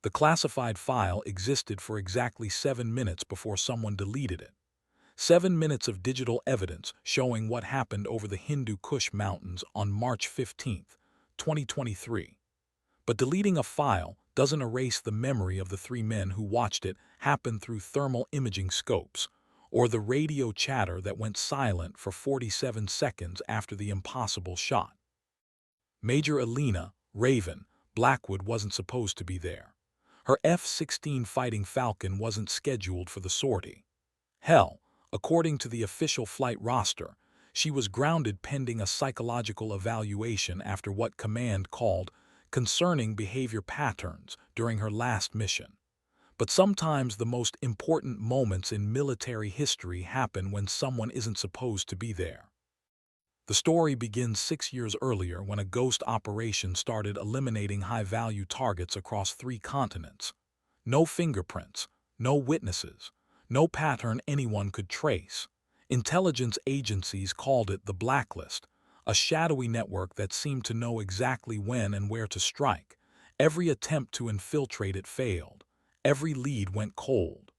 The classified file existed for exactly 7 minutes before someone deleted it. 7 minutes of digital evidence showing what happened over the Hindu Kush Mountains on March 15, 2023. But deleting a file doesn't erase the memory of the 3 men who watched it happen through thermal imaging scopes, or the radio chatter that went silent for 47 seconds after the impossible shot. Major Alina Raven Blackwood wasn't supposed to be there. Her F-16 Fighting Falcon wasn't scheduled for the sortie. Hell, according to the official flight roster, she was grounded pending a psychological evaluation after what command called concerning behavior patterns during her last mission. But sometimes the most important moments in military history happen when someone isn't supposed to be there. The story begins 6 years earlier when a ghost operation started eliminating high-value targets across 3 continents. No fingerprints, no witnesses, no pattern anyone could trace. Intelligence agencies called it the Blacklist, a shadowy network that seemed to know exactly when and where to strike. Every attempt to infiltrate it failed. Every lead went cold.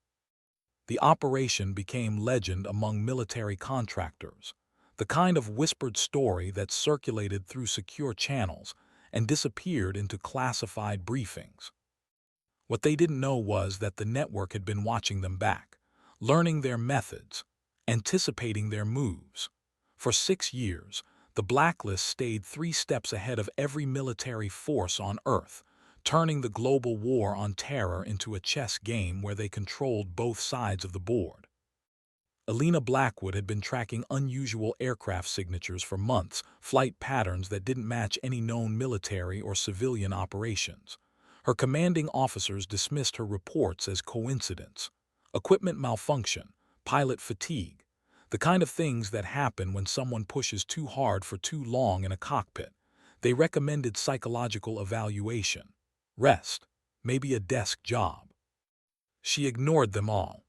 The operation became legend among military contractors, the kind of whispered story that circulated through secure channels and disappeared into classified briefings. What they didn't know was that the network had been watching them back, learning their methods, anticipating their moves. For 6 years, the Blacklist stayed 3 steps ahead of every military force on Earth, turning the global war on terror into a chess game where they controlled both sides of the board. Alina Blackwood had been tracking unusual aircraft signatures for months, flight patterns that didn't match any known military or civilian operations. Her commanding officers dismissed her reports as coincidence. Equipment malfunction, pilot fatigue, the kind of things that happen when someone pushes too hard for too long in a cockpit. They recommended psychological evaluation, rest, maybe a desk job. She ignored them all.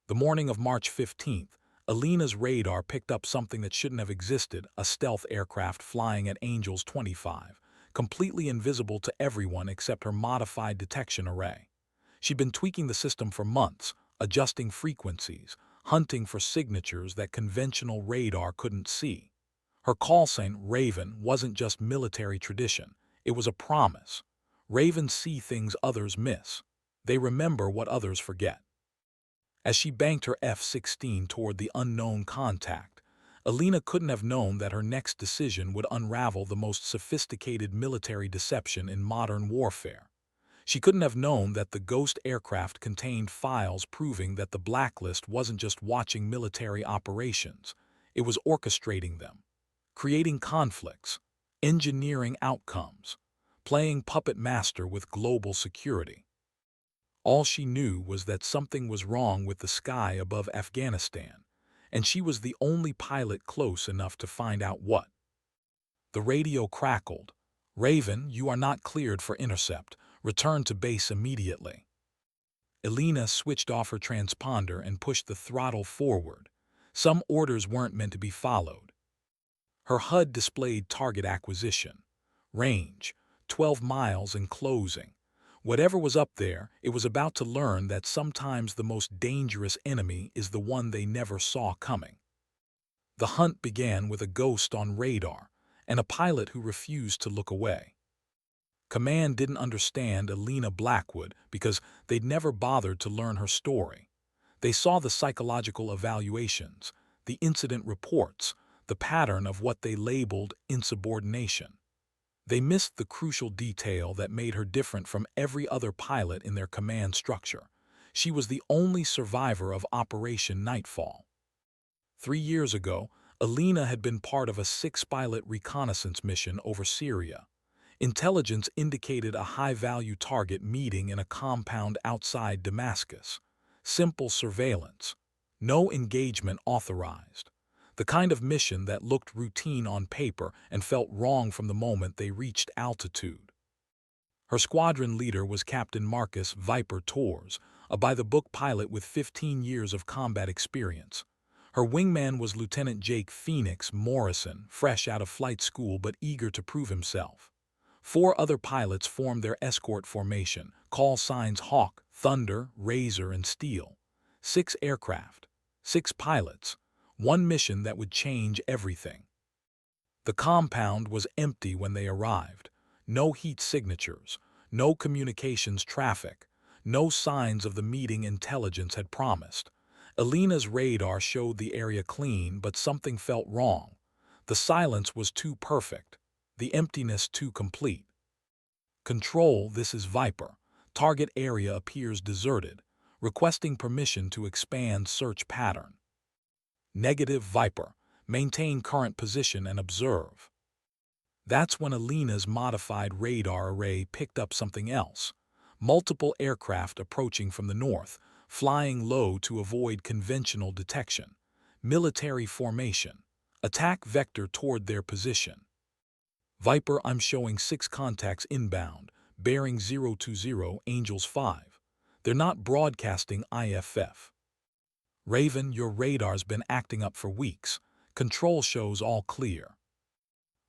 The morning of March 15th, Alina's radar picked up something that shouldn't have existed, a stealth aircraft flying at Angels 25, completely invisible to everyone except her modified detection array. She'd been tweaking the system for months, adjusting frequencies, hunting for signatures that conventional radar couldn't see. Her call sign, Raven, wasn't just military tradition. It was a promise. Ravens see things others miss. They remember what others forget. As she banked her F-16 toward the unknown contact, Alina couldn't have known that her next decision would unravel the most sophisticated military deception in modern warfare. She couldn't have known that the ghost aircraft contained files proving that the Blacklist wasn't just watching military operations, it was orchestrating them, creating conflicts, engineering outcomes, playing puppet master with global security. All she knew was that something was wrong with the sky above Afghanistan, and she was the only pilot close enough to find out what. The radio crackled. "Raven, you are not cleared for intercept. Return to base immediately." Alina switched off her transponder and pushed the throttle forward. Some orders weren't meant to be followed. Her HUD displayed target acquisition. Range, 12 miles and closing. Whatever was up there, it was about to learn that sometimes the most dangerous enemy is the one they never saw coming. The hunt began with a ghost on radar and a pilot who refused to look away. Command didn't understand Alina Blackwood because they'd never bothered to learn her story. They saw the psychological evaluations, the incident reports, the pattern of what they labeled insubordination. They missed the crucial detail that made her different from every other pilot in their command structure. She was the only survivor of Operation Nightfall. 3 years ago, Alina had been part of a 6-pilot reconnaissance mission over Syria. Intelligence indicated a high-value target meeting in a compound outside Damascus. Simple surveillance. No engagement authorized. The kind of mission that looked routine on paper and felt wrong from the moment they reached altitude. Her squadron leader was Captain Marcus Viper Torres, a by-the-book pilot with 15 years of combat experience. Her wingman was Lieutenant Jake Phoenix Morrison, fresh out of flight school but eager to prove himself. 4 other pilots formed their escort formation, call signs Hawk, Thunder, Razor, and Steel. 6 aircraft, 6 pilots, one mission that would change everything. The compound was empty when they arrived. No heat signatures, no communications traffic, no signs of the meeting intelligence had promised. Alina's radar showed the area clean, but something felt wrong. The silence was too perfect, the emptiness too complete. Control, this is Viper. Target area appears deserted, requesting permission to expand search pattern. Negative Viper. Maintain current position and observe. That's when Alina's modified radar array picked up something else. Multiple aircraft approaching from the north, flying low to avoid conventional detection. Military formation. Attack vector toward their position. Viper, I'm showing 6 contacts inbound, bearing 020, Angels 5. They're not broadcasting IFF. Raven, your radar's been acting up for weeks. Control shows all clear.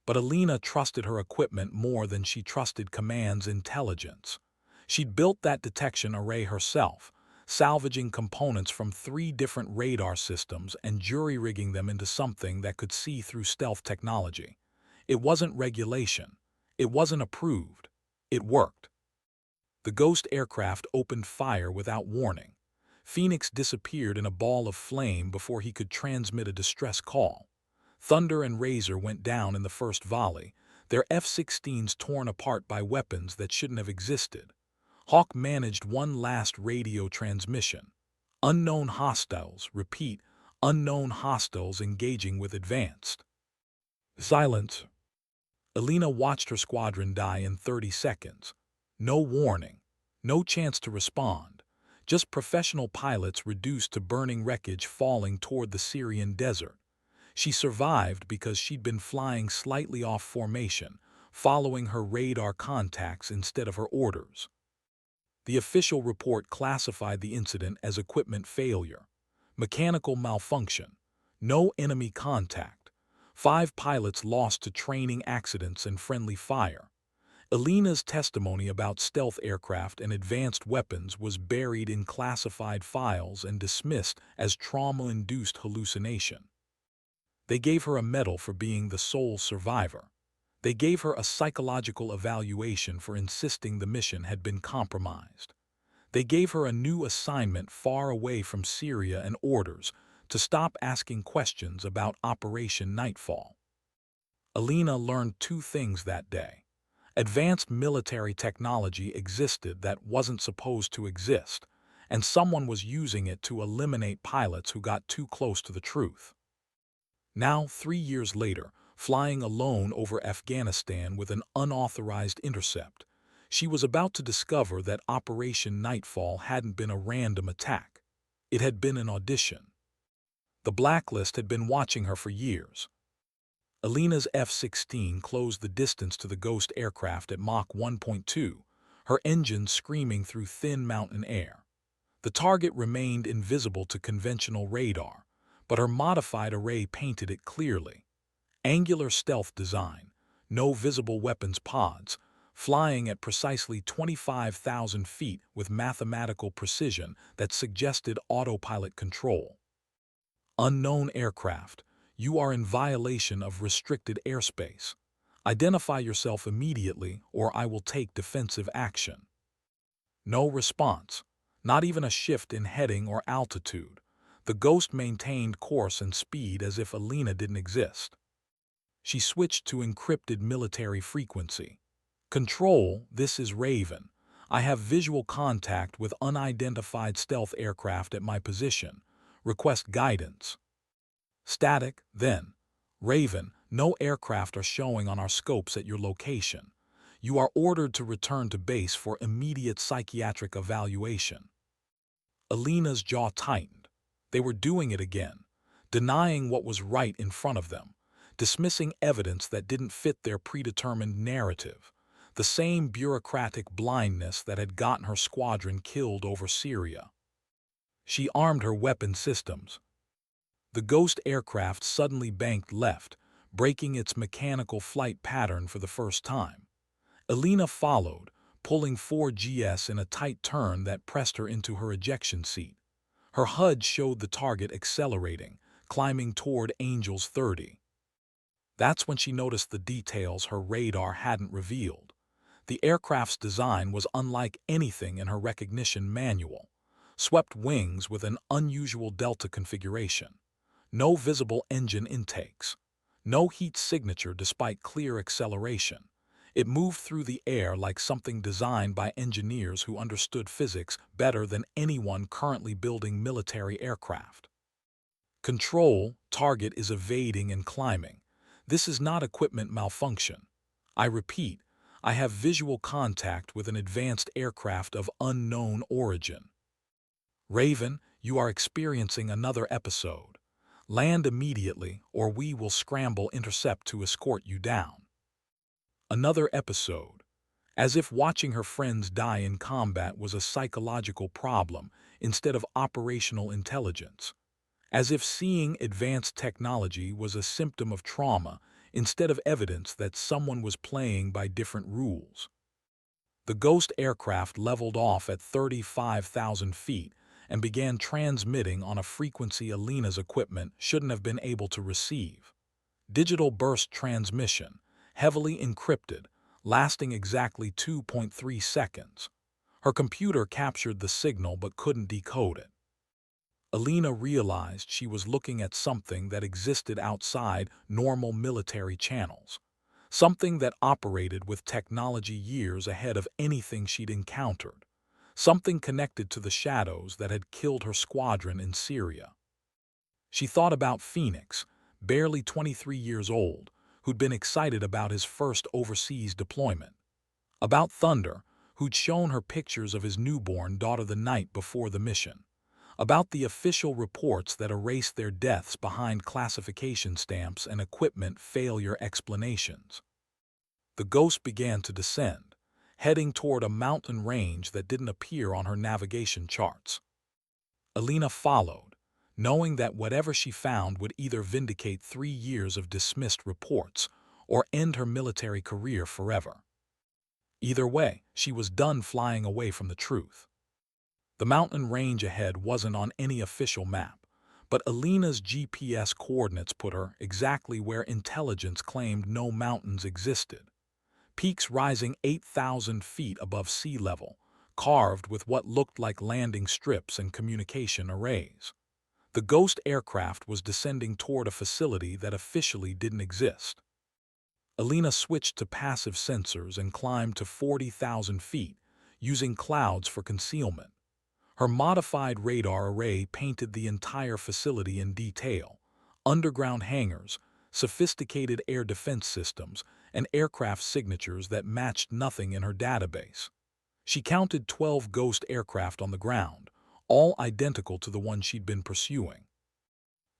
But Alina trusted her equipment more than she trusted command's intelligence. She'd built that detection array herself, salvaging components from 3 different radar systems and jury-rigging them into something that could see through stealth technology. It wasn't regulation. It wasn't approved. It worked. The Ghost aircraft opened fire without warning. Phoenix disappeared in a ball of flame before he could transmit a distress call. Thunder and Razor went down in the first volley, their F-16s torn apart by weapons that shouldn't have existed. Hawk managed one last radio transmission. Unknown hostiles, repeat, unknown hostiles engaging with advanced. Silence. Alina watched her squadron die in 30 seconds. No warning, no chance to respond. Just professional pilots reduced to burning wreckage falling toward the Syrian desert. She survived because she'd been flying slightly off formation, following her radar contacts instead of her orders. The official report classified the incident as equipment failure, mechanical malfunction, no enemy contact, 5 pilots lost to training accidents and friendly fire. Alina's testimony about stealth aircraft and advanced weapons was buried in classified files and dismissed as trauma-induced hallucination. They gave her a medal for being the sole survivor. They gave her a psychological evaluation for insisting the mission had been compromised. They gave her a new assignment far away from Syria and orders to stop asking questions about Operation Nightfall. Alina learned 2 things that day. Advanced military technology existed that wasn't supposed to exist, and someone was using it to eliminate pilots who got too close to the truth. Now, 3 years later, flying alone over Afghanistan with an unauthorized intercept, she was about to discover that Operation Nightfall hadn't been a random attack. It had been an audition. The Blacklist had been watching her for years. Alina's F-16 closed the distance to the Ghost aircraft at Mach 1.2, her engines screaming through thin mountain air. The target remained invisible to conventional radar, but her modified array painted it clearly. Angular stealth design, no visible weapons pods, flying at precisely 25,000 feet with mathematical precision that suggested autopilot control. Unknown aircraft. You are in violation of restricted airspace. Identify yourself immediately or I will take defensive action. No response. Not even a shift in heading or altitude. The Ghost maintained course and speed as if Alina didn't exist. She switched to encrypted military frequency. Control, this is Raven. I have visual contact with unidentified stealth aircraft at my position. Request guidance. Static, then. Raven, no aircraft are showing on our scopes at your location. You are ordered to return to base for immediate psychiatric evaluation. Alina's jaw tightened. They were doing it again, denying what was right in front of them, dismissing evidence that didn't fit their predetermined narrative, the same bureaucratic blindness that had gotten her squadron killed over Syria. She armed her weapon systems. The Ghost aircraft suddenly banked left, breaking its mechanical flight pattern for the first time. Alina followed, pulling 4GS in a tight turn that pressed her into her ejection seat. Her HUD showed the target accelerating, climbing toward Angel's 30. That's when she noticed the details her radar hadn't revealed. The aircraft's design was unlike anything in her recognition manual. Swept wings with an unusual delta configuration. No visible engine intakes. No heat signature despite clear acceleration. It moved through the air like something designed by engineers who understood physics better than anyone currently building military aircraft. Control, target is evading and climbing. This is not equipment malfunction. I repeat, I have visual contact with an advanced aircraft of unknown origin. Raven, you are experiencing another episode. Land immediately, or we will scramble intercept to escort you down. Another episode. As if watching her friends die in combat was a psychological problem instead of operational intelligence. As if seeing advanced technology was a symptom of trauma instead of evidence that someone was playing by different rules. The Ghost aircraft leveled off at 35,000 feet and began transmitting on a frequency Alina's equipment shouldn't have been able to receive. Digital burst transmission, heavily encrypted, lasting exactly 2.3 seconds. Her computer captured the signal but couldn't decode it. Alina realized she was looking at something that existed outside normal military channels. Something that operated with technology years ahead of anything she'd encountered. Something connected to the shadows that had killed her squadron in Syria. She thought about Phoenix, barely 23 years old, who'd been excited about his first overseas deployment. About Thunder, who'd shown her pictures of his newborn daughter the night before the mission. About the official reports that erased their deaths behind classification stamps and equipment failure explanations. The Ghost began to descend, heading toward a mountain range that didn't appear on her navigation charts. Alina followed, knowing that whatever she found would either vindicate 3 years of dismissed reports or end her military career forever. Either way, she was done flying away from the truth. The mountain range ahead wasn't on any official map, but Alina's GPS coordinates put her exactly where intelligence claimed no mountains existed. Peaks rising 8,000 feet above sea level, carved with what looked like landing strips and communication arrays. The Ghost aircraft was descending toward a facility that officially didn't exist. Alina switched to passive sensors and climbed to 40,000 feet, using clouds for concealment. Her modified radar array painted the entire facility in detail: underground hangars, sophisticated air defense systems, and aircraft signatures that matched nothing in her database. She counted 12 Ghost aircraft on the ground, all identical to the one she'd been pursuing.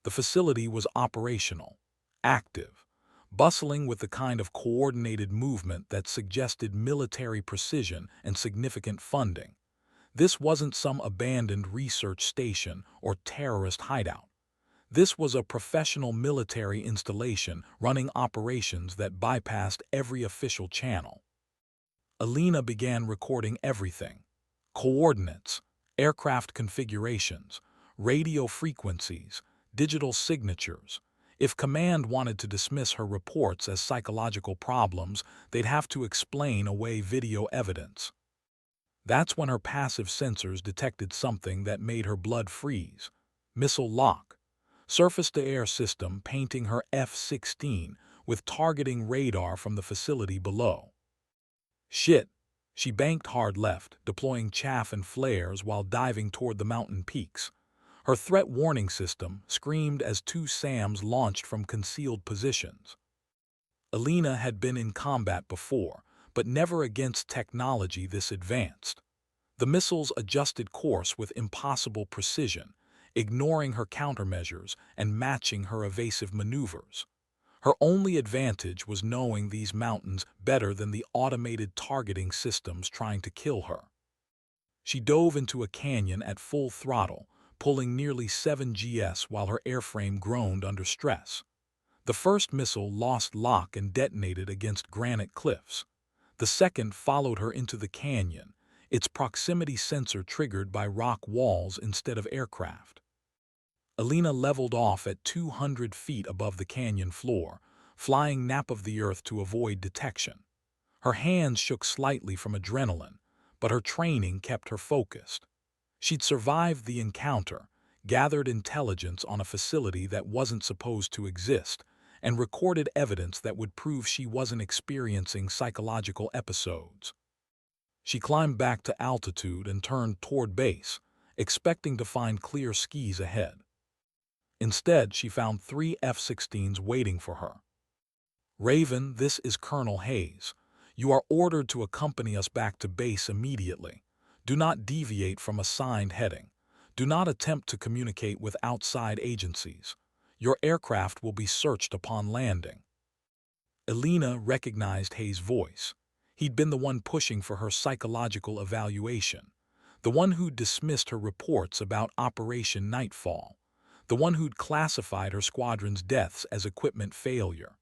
The facility was operational, active, bustling with the kind of coordinated movement that suggested military precision and significant funding. This wasn't some abandoned research station or terrorist hideout. This was a professional military installation running operations that bypassed every official channel. Alina began recording everything: coordinates, aircraft configurations, radio frequencies, digital signatures. If command wanted to dismiss her reports as psychological problems, they'd have to explain away video evidence. That's when her passive sensors detected something that made her blood freeze. Missile lock. Surface-to-air system painting her F-16 with targeting radar from the facility below. Shit. She banked hard left, deploying chaff and flares while diving toward the mountain peaks. Her threat warning system screamed as 2 SAMs launched from concealed positions. Alina had been in combat before, but never against technology this advanced. The missiles adjusted course with impossible precision, ignoring her countermeasures and matching her evasive maneuvers. Her only advantage was knowing these mountains better than the automated targeting systems trying to kill her. She dove into a canyon at full throttle, pulling nearly 7 GS while her airframe groaned under stress. The first missile lost lock and detonated against granite cliffs. The second followed her into the canyon, its proximity sensor triggered by rock walls instead of aircraft. Alina leveled off at 200 feet above the canyon floor, flying nap of the earth to avoid detection. Her hands shook slightly from adrenaline, but her training kept her focused. She'd survived the encounter, gathered intelligence on a facility that wasn't supposed to exist, and recorded evidence that would prove she wasn't experiencing psychological episodes. She climbed back to altitude and turned toward base, expecting to find clear skies ahead. Instead, she found 3 F-16s waiting for her. "Raven, this is Colonel Hayes. You are ordered to accompany us back to base immediately. Do not deviate from assigned heading. Do not attempt to communicate with outside agencies. Your aircraft will be searched upon landing." Alina recognized Hayes' voice. He'd been the one pushing for her psychological evaluation, the one who'd dismissed her reports about Operation Nightfall, the one who'd classified her squadron's deaths as equipment failure.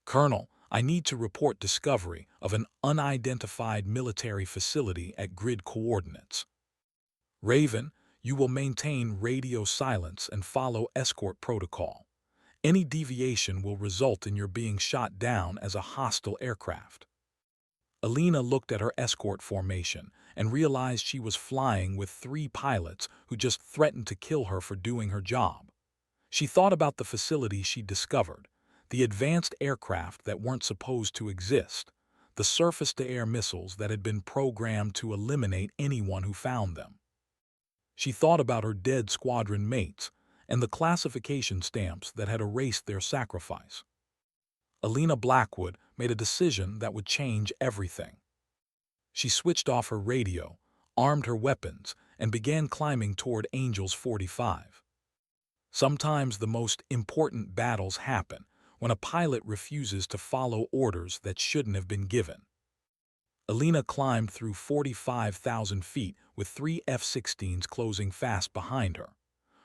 "Colonel, I need to report discovery of an unidentified military facility at grid coordinates." "Raven, you will maintain radio silence and follow escort protocol. Any deviation will result in your being shot down as a hostile aircraft." Alina looked at her escort formation and realized she was flying with 3 pilots who just threatened to kill her for doing her job. She thought about the facility she'd discovered, the advanced aircraft that weren't supposed to exist, the surface-to-air missiles that had been programmed to eliminate anyone who found them. She thought about her dead squadron mates and the classification stamps that had erased their sacrifice. Alina Blackwood made a decision that would change everything. She switched off her radio, armed her weapons, and began climbing toward Angels 45. Sometimes the most important battles happen when a pilot refuses to follow orders that shouldn't have been given. Alina climbed through 45,000 feet with 3 F-16s closing fast behind her.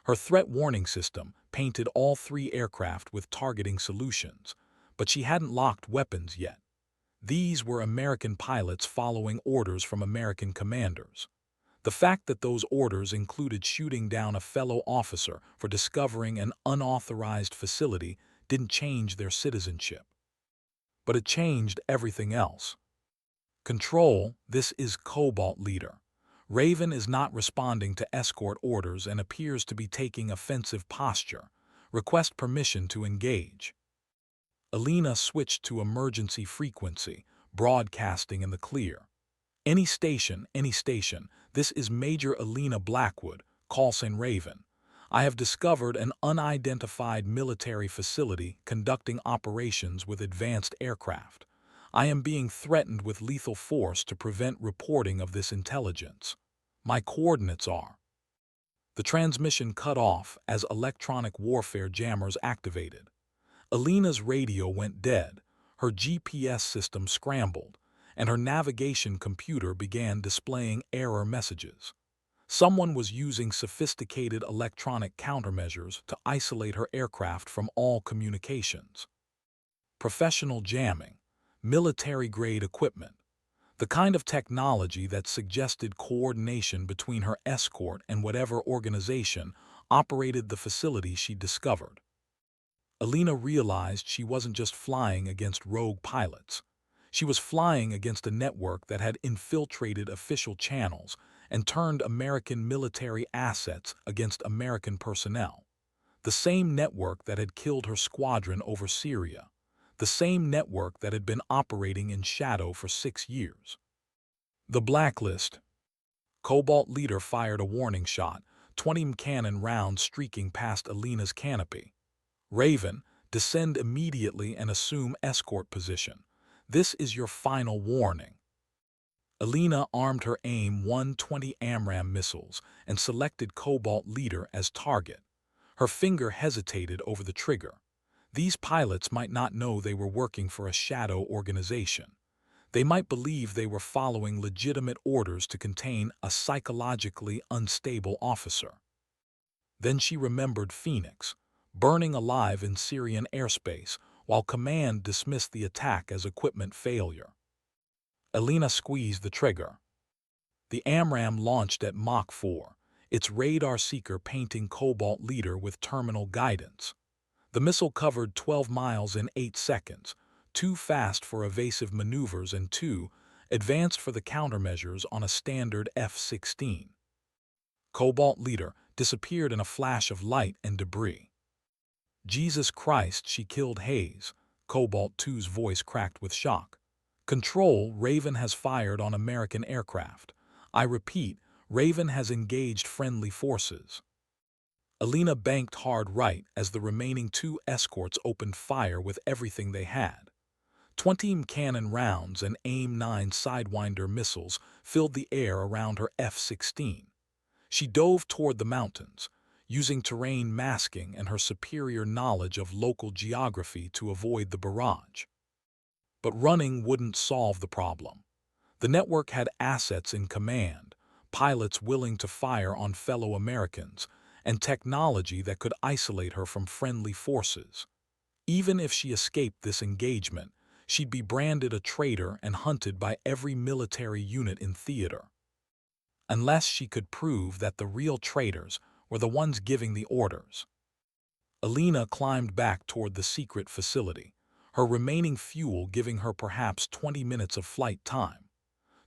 Her threat warning system painted all 3 aircraft with targeting solutions, but she hadn't locked weapons yet. These were American pilots following orders from American commanders. The fact that those orders included shooting down a fellow officer for discovering an unauthorized facility didn't change their citizenship. But it changed everything else. "Control, this is Cobalt Leader. Raven is not responding to escort orders and appears to be taking offensive posture. Request permission to engage." Alina switched to emergency frequency, broadcasting in the clear. Any station, this is Major Alina Blackwood, call sign Raven. I have discovered an unidentified military facility conducting operations with advanced aircraft. I am being threatened with lethal force to prevent reporting of this intelligence. My coordinates are. The transmission cut off as electronic warfare jammers activated. Alina's radio went dead, her GPS system scrambled, and her navigation computer began displaying error messages. Someone was using sophisticated electronic countermeasures to isolate her aircraft from all communications. Professional jamming, military-grade equipment, the kind of technology that suggested coordination between her escort and whatever organization operated the facility she discovered. Alina realized she wasn't just flying against rogue pilots. She was flying against a network that had infiltrated official channels and turned American military assets against American personnel. The same network that had killed her squadron over Syria. The same network that had been operating in shadow for 6 years. The Blacklist. Cobalt Leader fired a warning shot, 20 cannon rounds streaking past Alina's canopy. "Raven, descend immediately and assume escort position. This is your final warning." Alina armed her AIM-120 AMRAAM missiles and selected Cobalt Leader as target. Her finger hesitated over the trigger. These pilots might not know they were working for a shadow organization. They might believe they were following legitimate orders to contain a psychologically unstable officer. Then she remembered Phoenix, burning alive in Syrian airspace, while command dismissed the attack as equipment failure. Alina squeezed the trigger. The AMRAAM launched at Mach 4, its radar seeker painting Cobalt leader with terminal guidance. The missile covered 12 miles in 8 seconds, too fast for evasive maneuvers and too advanced for the countermeasures on a standard F-16. Cobalt leader disappeared in a flash of light and debris. Jesus Christ, she killed Hayes. Cobalt 2's voice cracked with shock. Control, Raven has fired on American aircraft. I repeat, Raven has engaged friendly forces. Alina banked hard right as the remaining 2 escorts opened fire with everything they had. 20 cannon rounds and AIM-9 Sidewinder missiles filled the air around her F-16. She dove toward the mountains, using terrain masking and her superior knowledge of local geography to avoid the barrage. But running wouldn't solve the problem. The network had assets in command, pilots willing to fire on fellow Americans, and technology that could isolate her from friendly forces. Even if she escaped this engagement, she'd be branded a traitor and hunted by every military unit in theater. Unless she could prove that the real traitors were the ones giving the orders. Alina climbed back toward the secret facility, her remaining fuel giving her perhaps 20 minutes of flight time.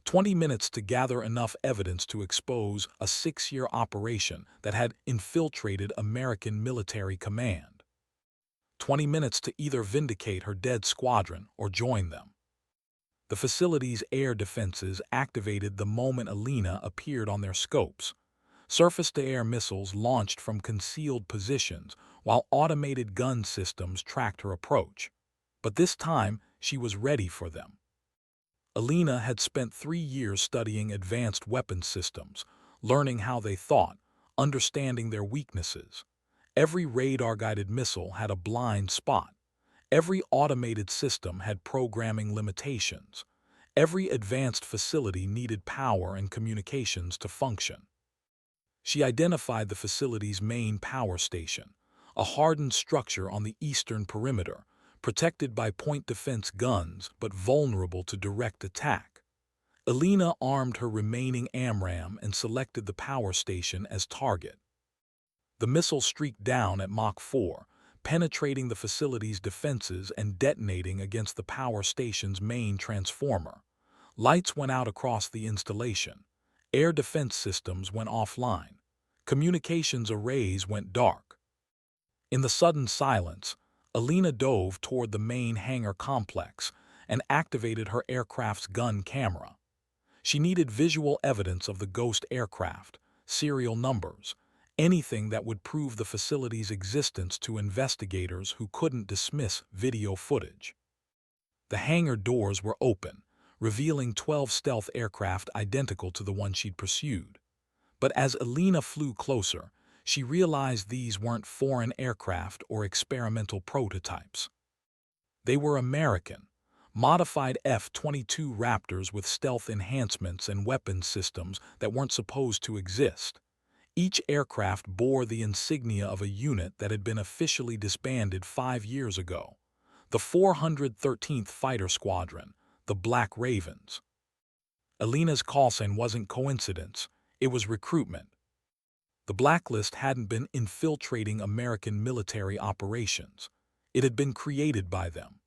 20 minutes to gather enough evidence to expose a 6-year operation that had infiltrated American military command. 20 minutes to either vindicate her dead squadron or join them. The facility's air defenses activated the moment Alina appeared on their scopes. Surface-to-air missiles launched from concealed positions while automated gun systems tracked her approach. But this time, she was ready for them. Alina had spent 3 years studying advanced weapons systems, learning how they thought, understanding their weaknesses. Every radar-guided missile had a blind spot. Every automated system had programming limitations. Every advanced facility needed power and communications to function. She identified the facility's main power station, a hardened structure on the eastern perimeter, protected by point defense guns but vulnerable to direct attack. Alina armed her remaining AMRAAM and selected the power station as target. The missile streaked down at Mach 4, penetrating the facility's defenses and detonating against the power station's main transformer. Lights went out across the installation. Air defense systems went offline. Communications arrays went dark. In the sudden silence, Alina dove toward the main hangar complex and activated her aircraft's gun camera. She needed visual evidence of the ghost aircraft, serial numbers, anything that would prove the facility's existence to investigators who couldn't dismiss video footage. The hangar doors were open, revealing 12 stealth aircraft identical to the one she'd pursued. But as Alina flew closer, she realized these weren't foreign aircraft or experimental prototypes. They were American, modified F-22 Raptors with stealth enhancements and weapons systems that weren't supposed to exist. Each aircraft bore the insignia of a unit that had been officially disbanded 5 years ago, the 413th Fighter Squadron, the Black Ravens. Alina's call sign wasn't coincidence, it was recruitment. The Blacklist hadn't been infiltrating American military operations. It had been created by them.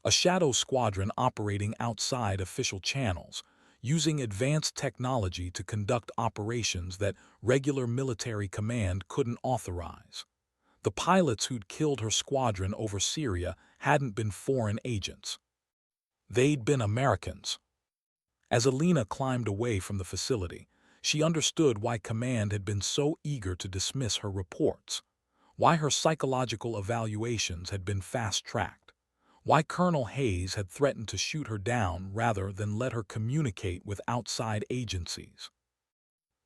A shadow squadron operating outside official channels, using advanced technology to conduct operations that regular military command couldn't authorize. The pilots who'd killed her squadron over Syria hadn't been foreign agents. They'd been Americans. As Alina climbed away from the facility, she understood why command had been so eager to dismiss her reports, why her psychological evaluations had been fast-tracked, why Colonel Hayes had threatened to shoot her down rather than let her communicate with outside agencies.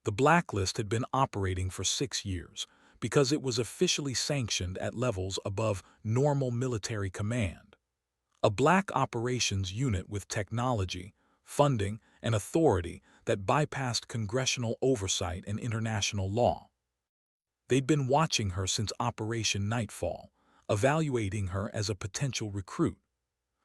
The Blacklist had been operating for 6 years because it was officially sanctioned at levels above normal military command. A black operations unit with technology, funding, and authority that bypassed congressional oversight and international law. They'd been watching her since Operation Nightfall, evaluating her as a potential recruit.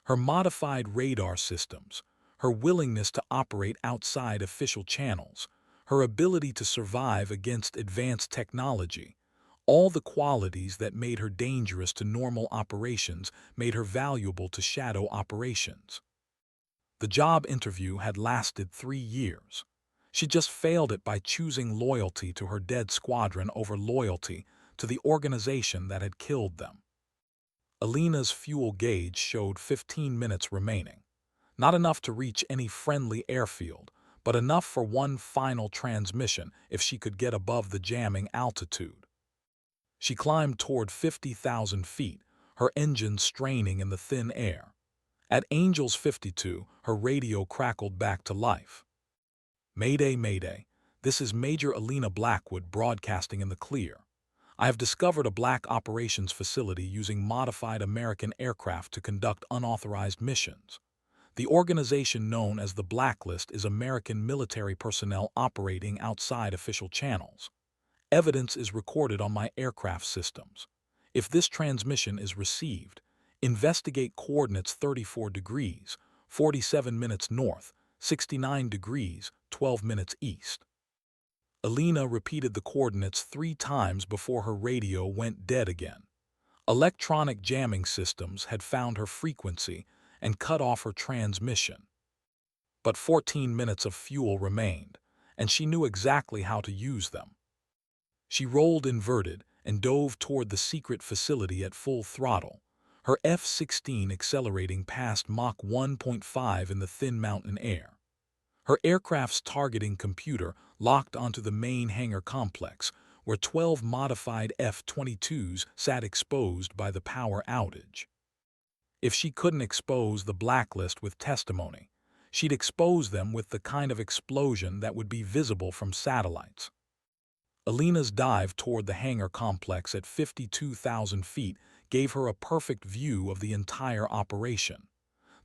Her modified radar systems, her willingness to operate outside official channels, her ability to survive against advanced technology, all the qualities that made her dangerous to normal operations made her valuable to shadow operations. The job interview had lasted 3 years. She just failed it by choosing loyalty to her dead squadron over loyalty to the organization that had killed them. Alina's fuel gauge showed 15 minutes remaining. Not enough to reach any friendly airfield, but enough for one final transmission if she could get above the jamming altitude. She climbed toward 50,000 feet, her engines straining in the thin air. At Angels 52, her radio crackled back to life. "Mayday, Mayday. This is Major Alina Blackwood broadcasting in the clear. I have discovered a black operations facility using modified American aircraft to conduct unauthorized missions. The organization known as the Blacklist is American military personnel operating outside official channels. Evidence is recorded on my aircraft systems. If this transmission is received, investigate coordinates 34 degrees, 47 minutes north, 69 degrees, 12 minutes east." Alina repeated the coordinates 3 times before her radio went dead again. Electronic jamming systems had found her frequency and cut off her transmission. But 14 minutes of fuel remained, and she knew exactly how to use them. She rolled inverted and dove toward the secret facility at full throttle, her F-16 accelerating past Mach 1.5 in the thin mountain air. Her aircraft's targeting computer locked onto the main hangar complex, where 12 modified F-22s sat exposed by the power outage. If she couldn't expose the Blacklist with testimony, she'd expose them with the kind of explosion that would be visible from satellites. Alina's dive toward the hangar complex at 52,000 feet gave her a perfect view of the entire operation.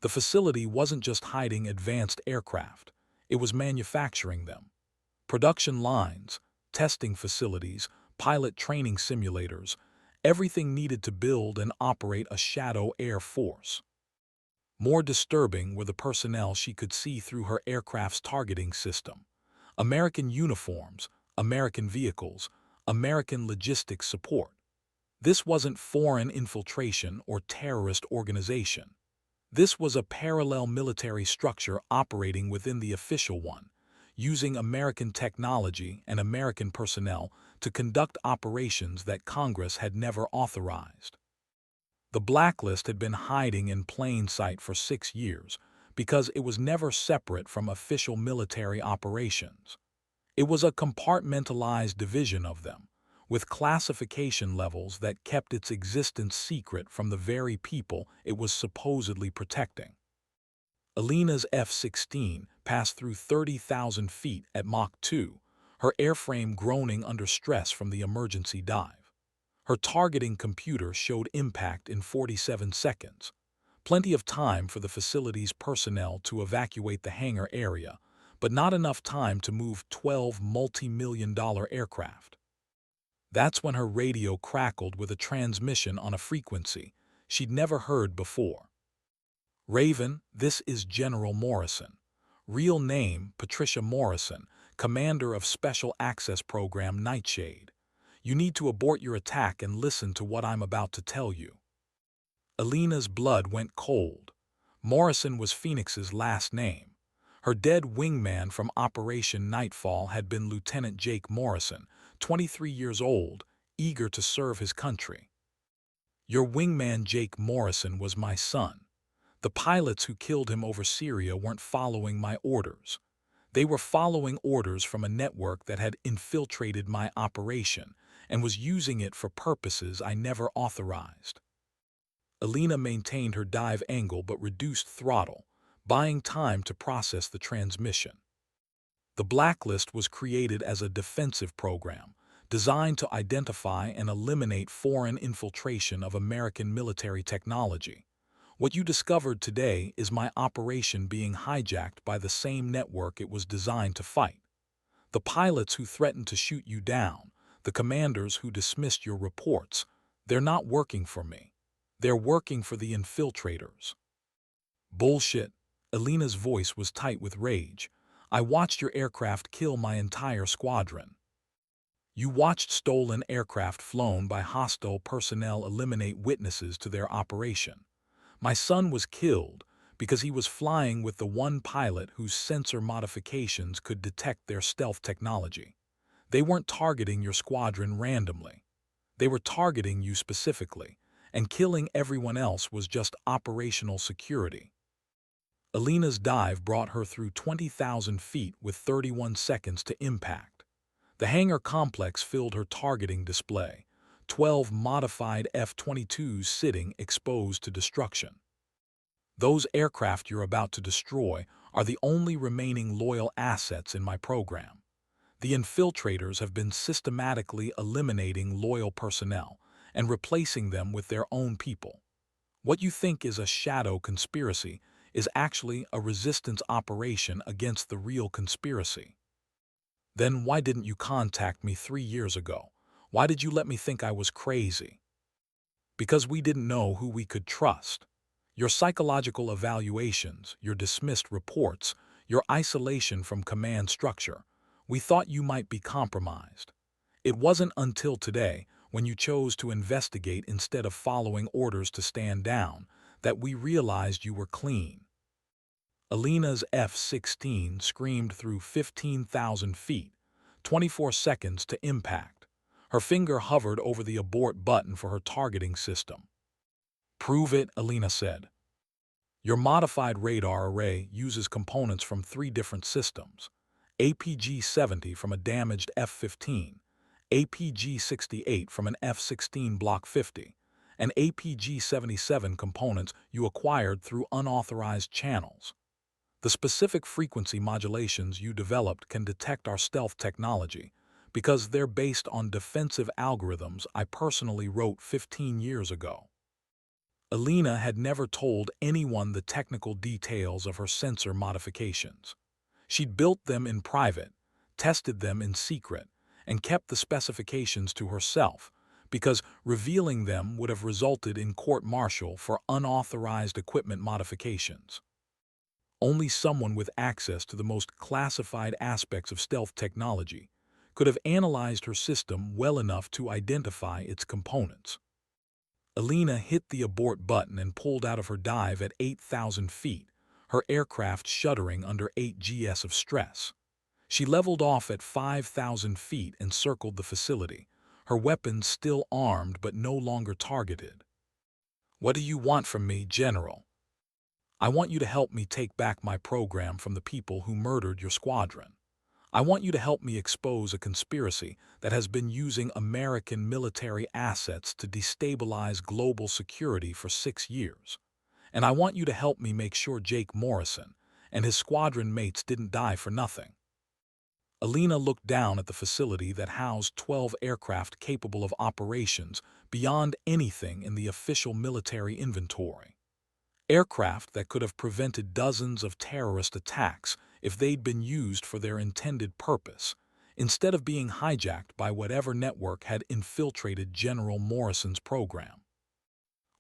The facility wasn't just hiding advanced aircraft, it was manufacturing them. Production lines, testing facilities, pilot training simulators, everything needed to build and operate a shadow air force. More disturbing were the personnel she could see through her aircraft's targeting system. American uniforms, American vehicles, American logistics support. This wasn't foreign infiltration or terrorist organization. This was a parallel military structure operating within the official one, using American technology and American personnel to conduct operations that Congress had never authorized. The Blacklist had been hiding in plain sight for 6 years because it was never separate from official military operations. It was a compartmentalized division of them, with classification levels that kept its existence secret from the very people it was supposedly protecting. Alina's F-16 passed through 30,000 feet at Mach 2, her airframe groaning under stress from the emergency dive. Her targeting computer showed impact in 47 seconds, plenty of time for the facility's personnel to evacuate the hangar area, but not enough time to move 12 multi-million-dollar aircraft. That's when her radio crackled with a transmission on a frequency she'd never heard before. "Raven, this is General Morrison. Real name, Patricia Morrison, commander of Special Access Program Nightshade. You need to abort your attack and listen to what I'm about to tell you." Alina's blood went cold. Morrison was Phoenix's last name. Her dead wingman from Operation Nightfall had been Lieutenant Jake Morrison, 23 years old, eager to serve his country. "Your wingman Jake Morrison was my son. The pilots who killed him over Syria weren't following my orders. They were following orders from a network that had infiltrated my operation and was using it for purposes I never authorized." Alina maintained her dive angle but reduced throttle, buying time to process the transmission. The Blacklist was created as a defensive program, designed to identify and eliminate foreign infiltration of American military technology. What you discovered today is my operation being hijacked by the same network it was designed to fight. The pilots who threatened to shoot you down, the commanders who dismissed your reports, they're not working for me. They're working for the infiltrators. "Bullshit," Alina's voice was tight with rage. "I watched your aircraft kill my entire squadron. You watched stolen aircraft flown by hostile personnel eliminate witnesses to their operation. My son was killed because he was flying with the one pilot whose sensor modifications could detect their stealth technology. They weren't targeting your squadron randomly. They were targeting you specifically, and killing everyone else was just operational security." Alina's dive brought her through 20,000 feet with 31 seconds to impact. The hangar complex filled her targeting display, 12 modified F-22s sitting exposed to destruction. "Those aircraft you're about to destroy are the only remaining loyal assets in my program. The infiltrators have been systematically eliminating loyal personnel and replacing them with their own people. What you think is a shadow conspiracy is actually a resistance operation against the real conspiracy." "Then why didn't you contact me 3 years ago? Why did you let me think I was crazy?" "Because we didn't know who we could trust. Your psychological evaluations, your dismissed reports, your isolation from command structure. We thought you might be compromised. It wasn't until today, when you chose to investigate instead of following orders to stand down, that we realized you were clean." Alina's F-16 screamed through 15,000 feet, 24 seconds to impact. Her finger hovered over the abort button for her targeting system. "Prove it," Alina said. "Your modified radar array uses components from 3 different systems: APG-70 from a damaged F-15, APG-68 from an F-16 Block 50, and APG-77 components you acquired through unauthorized channels. The specific frequency modulations you developed can detect our stealth technology because they're based on defensive algorithms I personally wrote 15 years ago." Alina had never told anyone the technical details of her sensor modifications. She'd built them in private, tested them in secret, and kept the specifications to herself because revealing them would have resulted in court-martial for unauthorized equipment modifications. Only someone with access to the most classified aspects of stealth technology could have analyzed her system well enough to identify its components. Alina hit the abort button and pulled out of her dive at 8,000 feet, her aircraft shuddering under 8 gs of stress. She leveled off at 5,000 feet and circled the facility, her weapons still armed but no longer targeted. "What do you want from me, General?" "I want you to help me take back my program from the people who murdered your squadron. I want you to help me expose a conspiracy that has been using American military assets to destabilize global security for 6 years. And I want you to help me make sure Jake Morrison and his squadron mates didn't die for nothing." Alina looked down at the facility that housed 12 aircraft capable of operations beyond anything in the official military inventory. Aircraft that could have prevented dozens of terrorist attacks if they'd been used for their intended purpose, instead of being hijacked by whatever network had infiltrated General Morrison's program.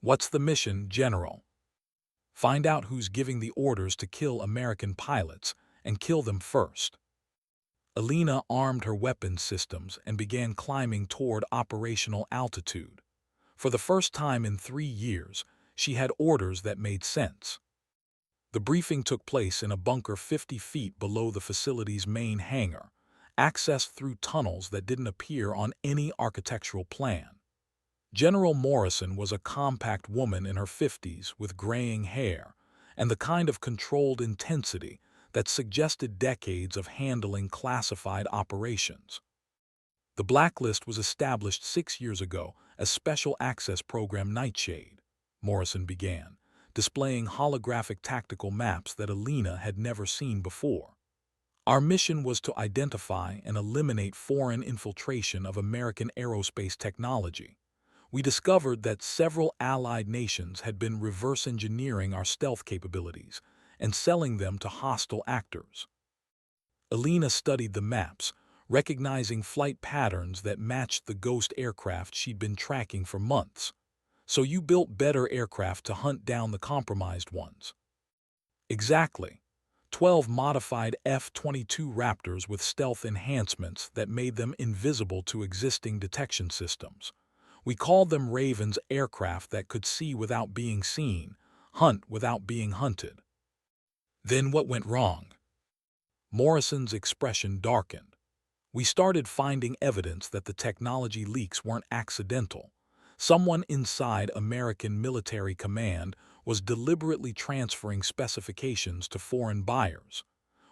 "What's the mission, General?" "Find out who's giving the orders to kill American pilots, and kill them first." Alina armed her weapons systems and began climbing toward operational altitude. For the first time in 3 years, she had orders that made sense. The briefing took place in a bunker 50 feet below the facility's main hangar, accessed through tunnels that didn't appear on any architectural plan. General Morrison was a compact woman in her 50s with graying hair and the kind of controlled intensity that suggested decades of handling classified operations. The Blacklist was established 6 years ago as Special Access Program Nightshade, Morrison began, displaying holographic tactical maps that Alina had never seen before. "Our mission was to identify and eliminate foreign infiltration of American aerospace technology. We discovered that several allied nations had been reverse engineering our stealth capabilities and selling them to hostile actors." Alina studied the maps, recognizing flight patterns that matched the ghost aircraft she'd been tracking for months. "So you built better aircraft to hunt down the compromised ones?" Exactly. 12 modified F-22 Raptors with stealth enhancements that made them invisible to existing detection systems. We called them Ravens, aircraft that could see without being seen, hunt without being hunted. Then what went wrong? Morrison's expression darkened. We started finding evidence that the technology leaks weren't accidental. Someone inside American military command was deliberately transferring specifications to foreign buyers.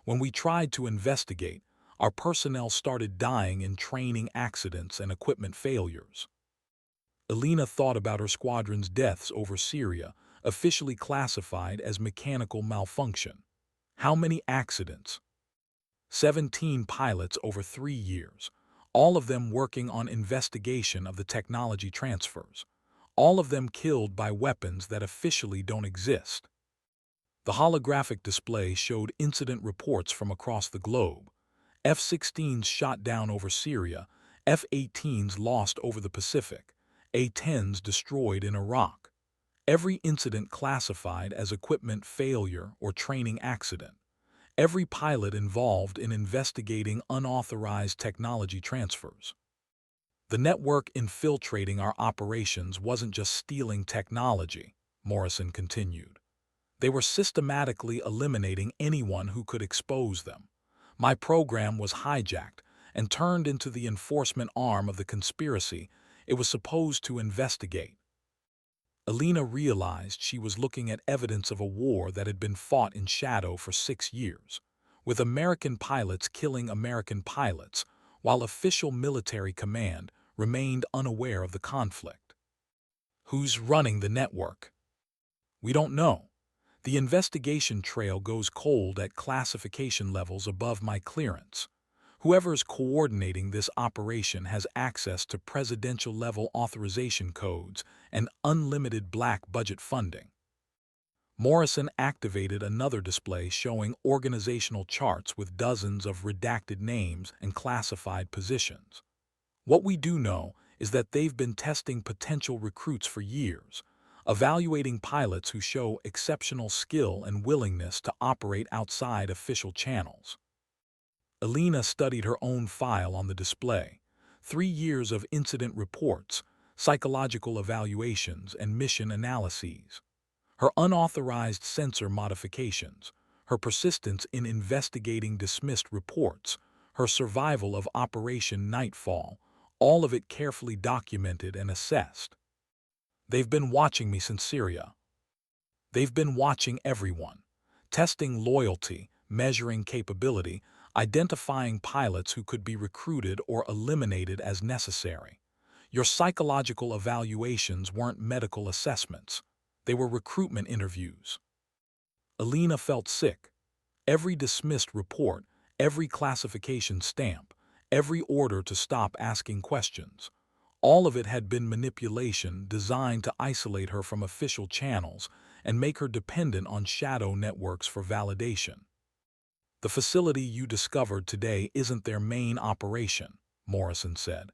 When we tried to investigate, our personnel started dying in training accidents and equipment failures. Elena thought about her squadron's deaths over Syria, officially classified as mechanical malfunction. How many accidents? 17 pilots over 3 years, all of them working on investigation of the technology transfers, all of them killed by weapons that officially don't exist. The holographic display showed incident reports from across the globe. F-16s shot down over Syria, F-18s lost over the Pacific, A-10s destroyed in Iraq. Every incident classified as equipment failure or training accident. Every pilot involved in investigating unauthorized technology transfers. The network infiltrating our operations wasn't just stealing technology, Morrison continued. They were systematically eliminating anyone who could expose them. My program was hijacked and turned into the enforcement arm of the conspiracy it was supposed to investigate. Elena realized she was looking at evidence of a war that had been fought in shadow for 6 years, with American pilots killing American pilots, while official military command remained unaware of the conflict. Who's running the network? We don't know. The investigation trail goes cold at classification levels above my clearance. Whoever's coordinating this operation has access to presidential-level authorization codes and unlimited black budget funding. Morrison activated another display showing organizational charts with dozens of redacted names and classified positions. What we do know is that they've been testing potential recruits for years, evaluating pilots who show exceptional skill and willingness to operate outside official channels. Elena studied her own file on the display. 3 years of incident reports, psychological evaluations, and mission analyses. Her unauthorized sensor modifications, her persistence in investigating dismissed reports, her survival of Operation Nightfall, all of it carefully documented and assessed. They've been watching me since Syria. They've been watching everyone, testing loyalty, measuring capability, identifying pilots who could be recruited or eliminated as necessary. Your psychological evaluations weren't medical assessments. They were recruitment interviews. Elena felt sick. Every dismissed report, every classification stamp, every order to stop asking questions. All of it had been manipulation designed to isolate her from official channels and make her dependent on shadow networks for validation. The facility you discovered today isn't their main operation, Morrison said.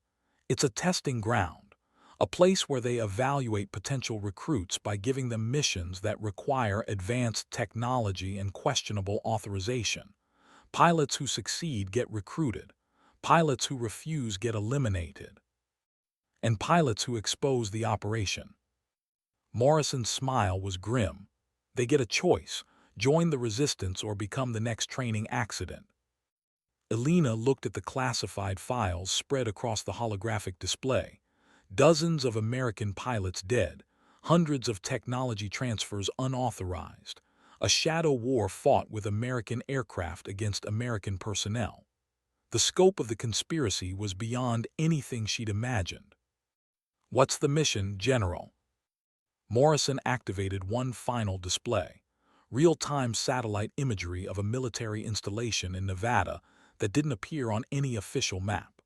It's a testing ground, a place where they evaluate potential recruits by giving them missions that require advanced technology and questionable authorization. Pilots who succeed get recruited. Pilots who refuse get eliminated. And pilots who expose the operation. Morrison's smile was grim. They get a choice: join the resistance or become the next training accident. Elena looked at the classified files spread across the holographic display. Dozens of American pilots dead, hundreds of technology transfers unauthorized. A shadow war fought with American aircraft against American personnel. The scope of the conspiracy was beyond anything she'd imagined. What's the mission, General? Morrison activated one final display. Real-time satellite imagery of a military installation in Nevada that didn't appear on any official map.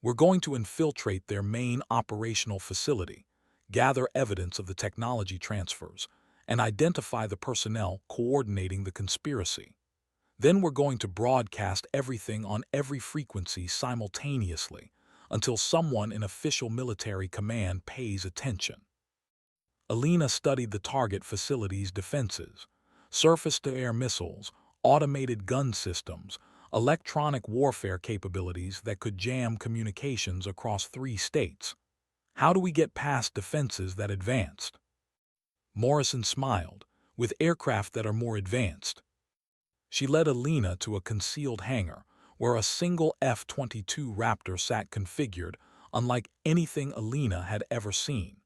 We're going to infiltrate their main operational facility, gather evidence of the technology transfers, and identify the personnel coordinating the conspiracy. Then we're going to broadcast everything on every frequency simultaneously until someone in official military command pays attention. Elena studied the target facility's defenses. surface-to-air missiles, automated gun systems, electronic warfare capabilities that could jam communications across 3 states. How do we get past defenses that advanced? Morrison smiled. With aircraft that are more advanced. She led Alina to a concealed hangar, where a single F-22 Raptor sat configured, unlike anything Alina had ever seen.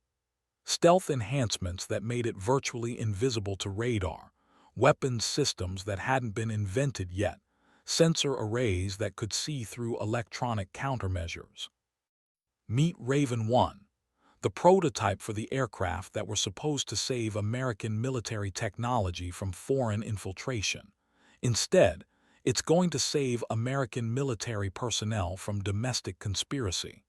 Stealth enhancements that made it virtually invisible to radar, weapons systems that hadn't been invented yet, sensor arrays that could see through electronic countermeasures. Meet Raven 1, the prototype for the aircraft that were supposed to save American military technology from foreign infiltration. Instead, it's going to save American military personnel from domestic conspiracy.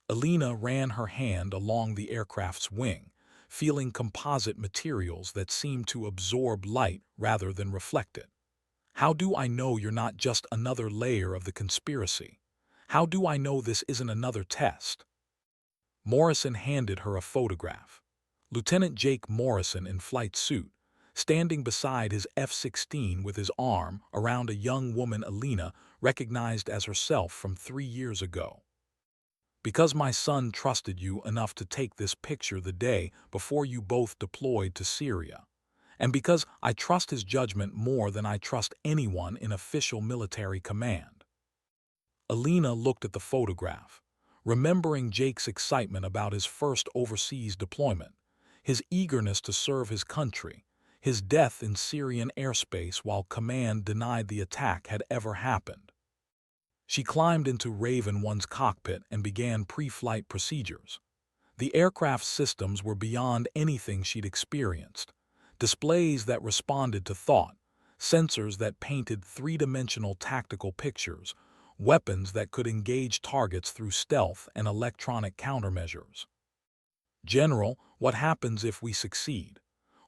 Alina ran her hand along the aircraft's wing, feeling composite materials that seemed to absorb light rather than reflect it. How do I know you're not just another layer of the conspiracy? How do I know this isn't another test? Morrison handed her a photograph. Lieutenant Jake Morrison in flight suit, standing beside his F-16 with his arm around a young woman Alina recognized as herself from 3 years ago. Because my son trusted you enough to take this picture the day before you both deployed to Syria, and because I trust his judgment more than I trust anyone in official military command. Alina looked at the photograph, remembering Jake's excitement about his first overseas deployment, his eagerness to serve his country, his death in Syrian airspace while command denied the attack had ever happened. She climbed into Raven 1's cockpit and began pre-flight procedures. The aircraft's systems were beyond anything she'd experienced. Displays that responded to thought, sensors that painted three-dimensional tactical pictures, weapons that could engage targets through stealth and electronic countermeasures. General, what happens if we succeed?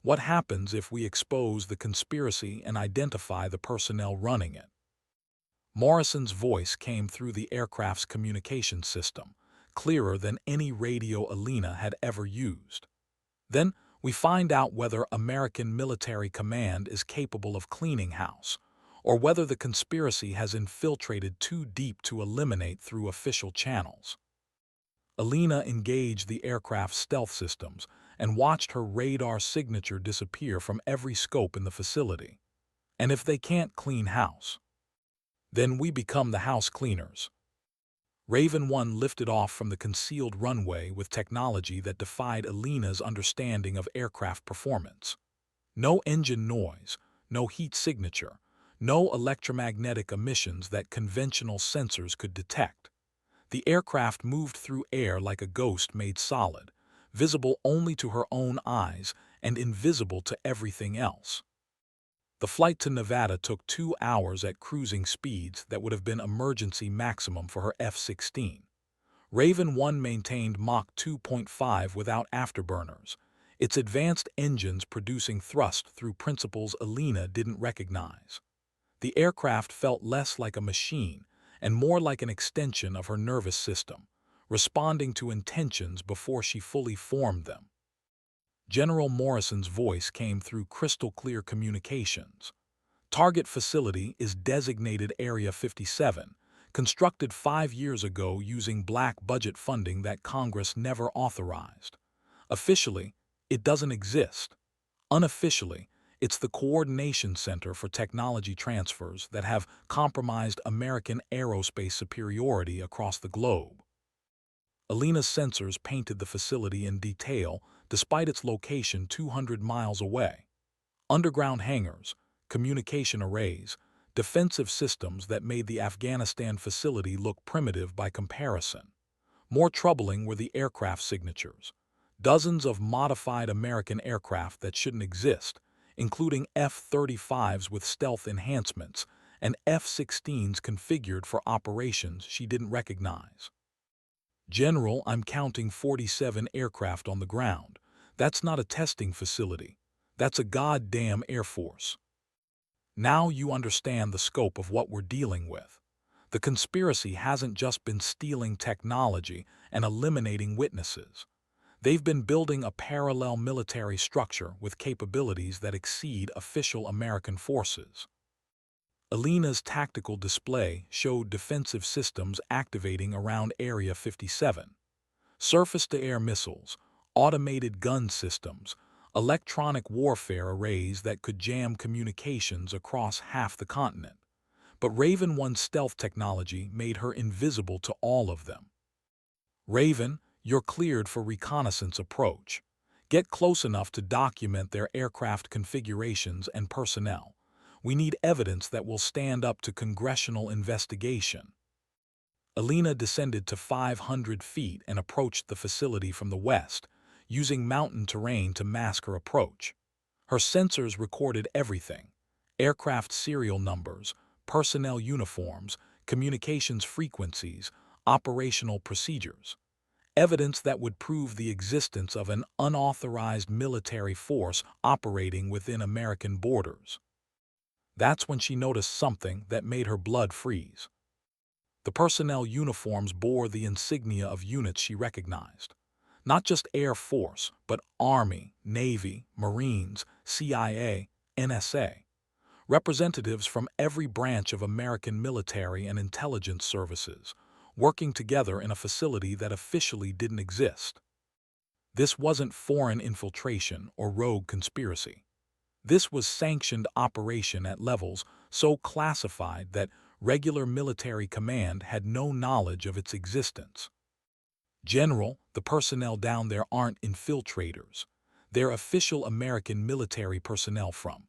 What happens if we expose the conspiracy and identify the personnel running it? Morrison's voice came through the aircraft's communication system, clearer than any radio Alina had ever used. Then, we find out whether American military command is capable of cleaning house, or whether the conspiracy has infiltrated too deep to eliminate through official channels. Alina engaged the aircraft's stealth systems and watched her radar signature disappear from every scope in the facility. And if they can't clean house, then we become the house cleaners. Raven 1 lifted off from the concealed runway with technology that defied Alina's understanding of aircraft performance. No engine noise, no heat signature, no electromagnetic emissions that conventional sensors could detect. The aircraft moved through air like a ghost made solid, visible only to her own eyes and invisible to everything else. The flight to Nevada took 2 hours at cruising speeds that would have been emergency maximum for her F-16. Raven 1 maintained Mach 2.5 without afterburners, its advanced engines producing thrust through principles Alina didn't recognize. The aircraft felt less like a machine and more like an extension of her nervous system, responding to intentions before she fully formed them. General Morrison's voice came through crystal-clear communications. Target facility is designated Area 57, constructed 5 years ago using black budget funding that Congress never authorized. Officially, it doesn't exist. Unofficially, it's the coordination center for technology transfers that have compromised American aerospace superiority across the globe. Alina's sensors painted the facility in detail despite its location 200 miles away. Underground hangars, communication arrays, defensive systems that made the Afghanistan facility look primitive by comparison. More troubling were the aircraft signatures. Dozens of modified American aircraft that shouldn't exist, including F-35s with stealth enhancements and F-16s configured for operations she didn't recognize. General, I'm counting 47 aircraft on the ground. That's not a testing facility. That's a goddamn Air Force. Now you understand the scope of what we're dealing with. The conspiracy hasn't just been stealing technology and eliminating witnesses. They've been building a parallel military structure with capabilities that exceed official American forces. Alina's tactical display showed defensive systems activating around Area 57. Surface-to-air missiles, automated gun systems, electronic warfare arrays that could jam communications across half the continent. But Raven One's stealth technology made her invisible to all of them. Raven, you're cleared for reconnaissance approach. Get close enough to document their aircraft configurations and personnel. We need evidence that will stand up to congressional investigation. Alina descended to 500 feet and approached the facility from the west, using mountain terrain to mask her approach. Her sensors recorded everything: aircraft serial numbers, personnel uniforms, communications frequencies, operational procedures. Evidence that would prove the existence of an unauthorized military force operating within American borders. That's when she noticed something that made her blood freeze. The personnel uniforms bore the insignia of units she recognized. Not just Air Force, but Army, Navy, Marines, CIA, NSA. Representatives from every branch of American military and intelligence services, working together in a facility that officially didn't exist. This wasn't foreign infiltration or rogue conspiracy. This was sanctioned operation at levels so classified that regular military command had no knowledge of its existence. General, the personnel down there aren't infiltrators. They're official American military personnel from